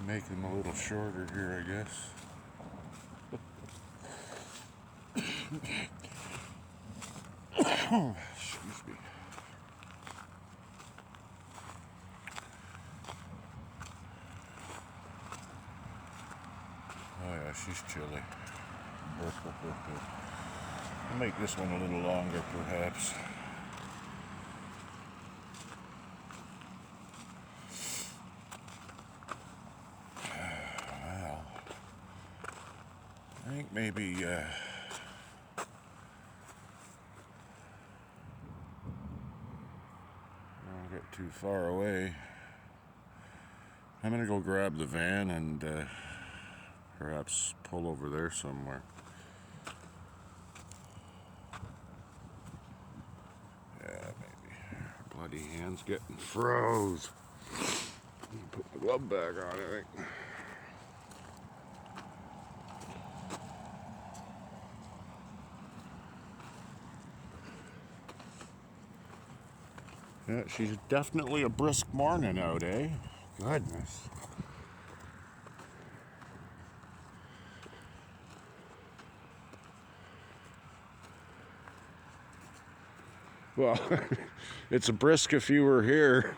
Make them a little shorter here, I guess. Excuse me. Oh yeah, she's chilly. I'll make this one a little longer, perhaps. Well, I think maybe don't get too far away. I'm gonna go grab the van and perhaps pull over there somewhere. Yeah, maybe. Bloody hand's getting froze. Put my glove bag on, I think. Yeah, she's definitely a brisk morning out, eh? Goodness. Well, it's a brisk if you were here.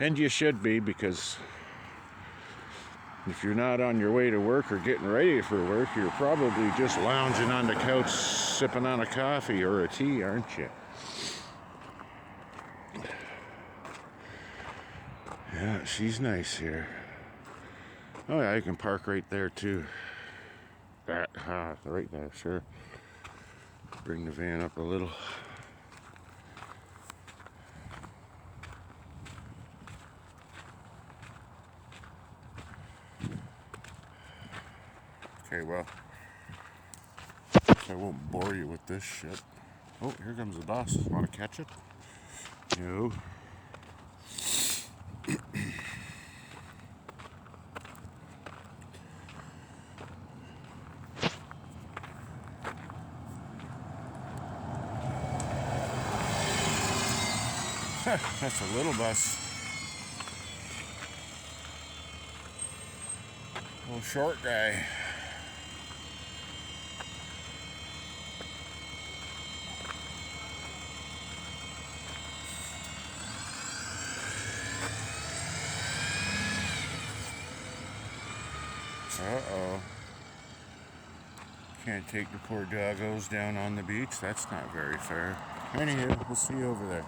And you should be, because if you're not on your way to work or getting ready for work, you're probably just lounging on the couch sipping on a coffee or a tea, aren't you? Yeah, she's nice here. Oh yeah, you can park right there too. Right there, sure. Bring the van up a little. Okay, well, I won't bore you with this shit. Oh, here comes the bus. Want to catch it? No. That's a little bus. Little short guy. Uh-oh. Can't take the poor doggos down on the beach. That's not very fair. Anywho, we'll see you over there.